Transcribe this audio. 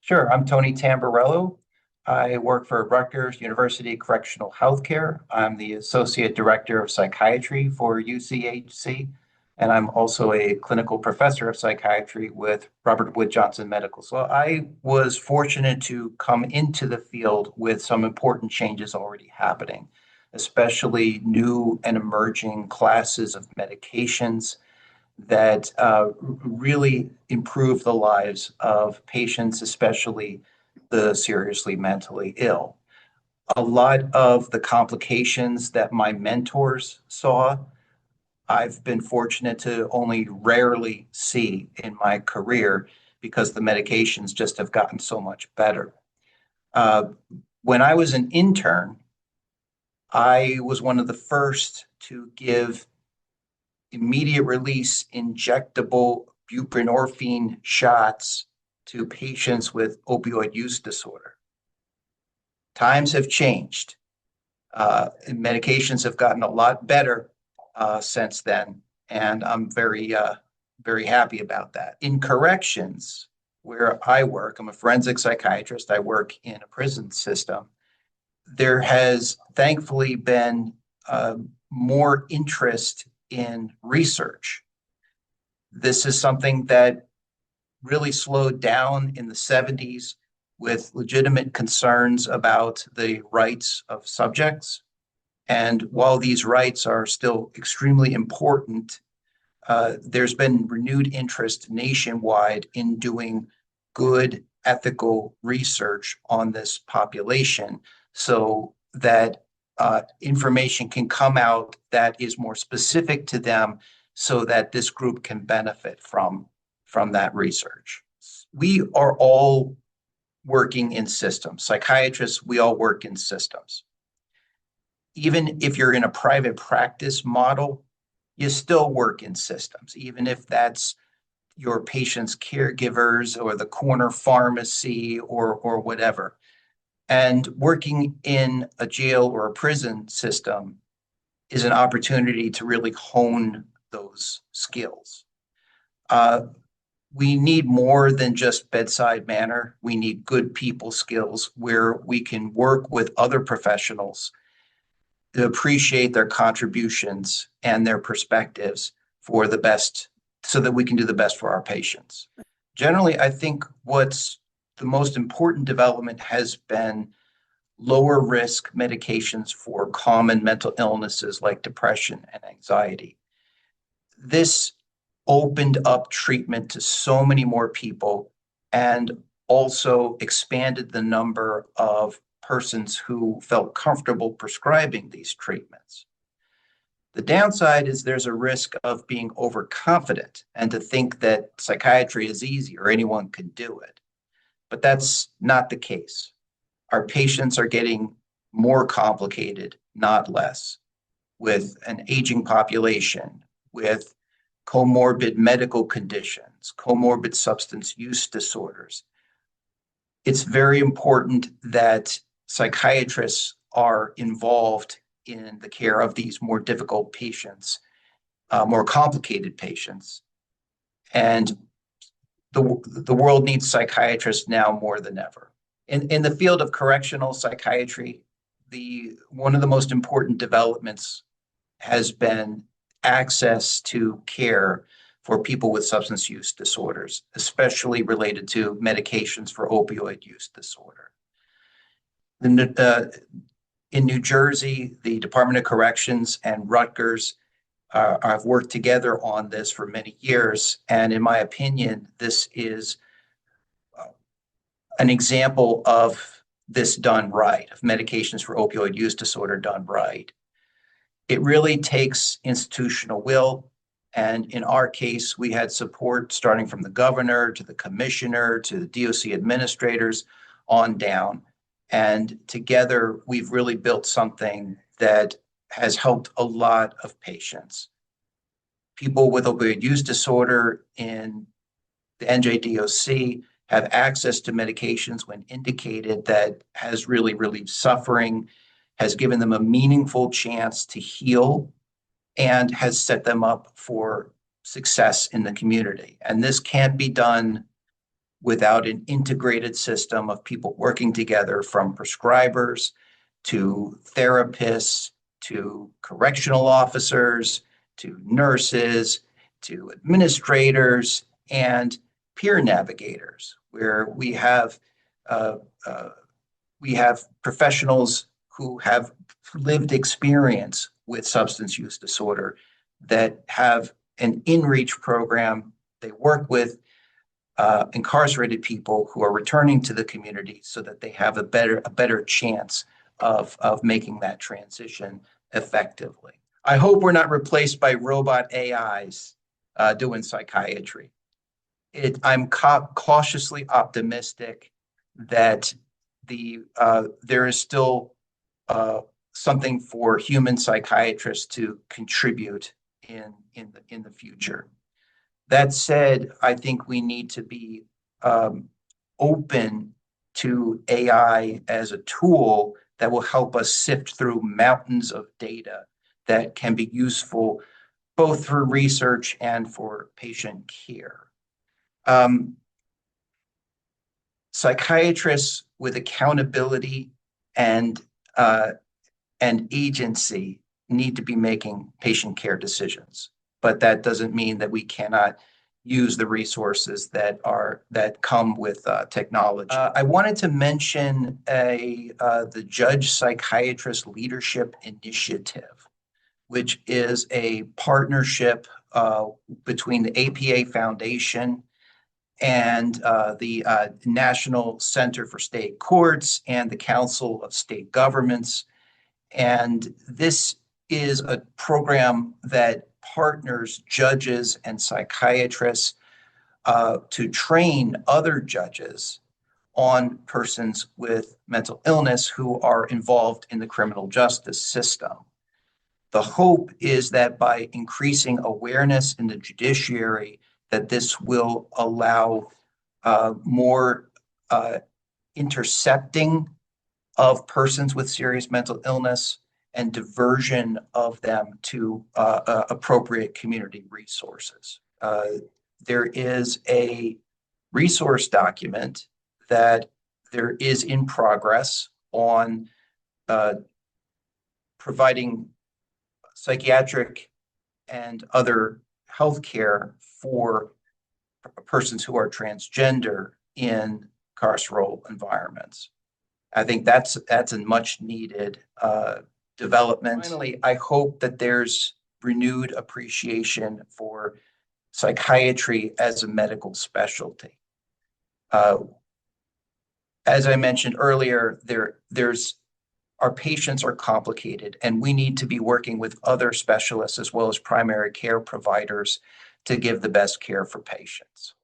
Sure. I'm Tony Tamburello. I work for Rutgers University Correctional Healthcare. I'm the Associate Director of Psychiatry for UCHC, and I'm also a clinical professor of psychiatry with Robert Wood Johnson Medical. So I was fortunate to come into the field with some important changes already happening, especially new and emerging classes of medications that really improve the lives of patients, especially the seriously mentally ill. A lot of the complications that my mentors saw, I've been fortunate to only rarely see in my career because the medications just have gotten so much better. Uh, when I was an intern, I was one of the first to give immediate release injectable buprenorphine shots to patients with opioid use disorder. Times have changed. Medications have gotten a lot better since then, and I'm very happy about that. In corrections, where I work, I'm a forensic psychiatrist. I work in a prison system. There has thankfully been more interest in research. This is something that really slowed down in the 70s with legitimate concerns about the rights of subjects. And while these rights are still extremely important, there's been renewed interest nationwide in doing good ethical research on this population so that information can come out that is more specific to them so that this group can benefit from that research. We are all working in systems. Psychiatrists, we all work in systems. Even if you're in a private practice model, you still work in systems, even if that's your patient's caregivers or the corner pharmacy or whatever. And working in a jail or a prison system is an opportunity to really hone those skills. We need more than just bedside manner. We need good people skills where we can work with other professionals to appreciate their contributions and their perspectives for the best, so that we can do the best for our patients. Generally, I think what's the most important development has been lower risk medications for common mental illnesses like depression and anxiety. This opened up treatment to so many more people and also expanded the number of persons who felt comfortable prescribing these treatments. The downside is there's a risk of being overconfident and to think that psychiatry is easy or anyone can do it. But that's not the case. Our patients are getting more complicated, not less, with an aging population, with comorbid medical conditions, comorbid substance use disorders. It's very important that psychiatrists are involved in the care of these more difficult patients, more complicated patients. And the world needs psychiatrists now more than ever. In the field of correctional psychiatry, one of the most important developments has been access to care for people with substance use disorders, especially related to medications for opioid use disorder. In New Jersey, the Department of Corrections and Rutgers have worked together on this for many years. And in my opinion, this is an example of this done right, of medications for opioid use disorder done right. It really takes institutional will. And in our case, we had support starting from the governor to the commissioner to the DOC administrators on down. And together, we've really built something that has helped a lot of patients. People with opioid use disorder in the NJDOC have access to medications when indicated that has really relieved suffering, has given them a meaningful chance to heal, and has set them up for success in the community. And this can't be done without an integrated system of people working together, from prescribers to therapists to correctional officers to nurses to administrators and peer navigators, where uh, uh, we have professionals who have lived experience with substance use disorder that have an in-reach program. They work with incarcerated people who are returning to the community so that they have a better chance of making that transition effectively. I hope we're not replaced by robot AIs doing psychiatry. I'm cautiously optimistic that there is still something for human psychiatrists to contribute in the future. That said, I think we need to be open to AI as a tool that will help us sift through mountains of data that can be useful both for research and for patient care. Psychiatrists with accountability and agency need to be making patient care decisions, but that doesn't mean that we cannot use the resources that come with technology. I wanted to mention the Judge Psychiatrist Leadership Initiative, which is a partnership between the APA Foundation and the National Center for State Courts and the Council of State Governments. And this is a program that partners judges and psychiatrists to train other judges on persons with mental illness who are involved in the criminal justice system. The hope is that by increasing awareness in the judiciary, that this will allow more intercepting of persons with serious mental illness and diversion of them to appropriate community resources. There is a resource document that there is in progress on providing psychiatric and other healthcare for persons who are transgender in carceral environments. I think that's a much needed development. Finally, I hope that there's renewed appreciation for psychiatry as a medical specialty. As I mentioned earlier, our patients are complicated, and we need to be working with other specialists as well as primary care providers to give the best care for patients.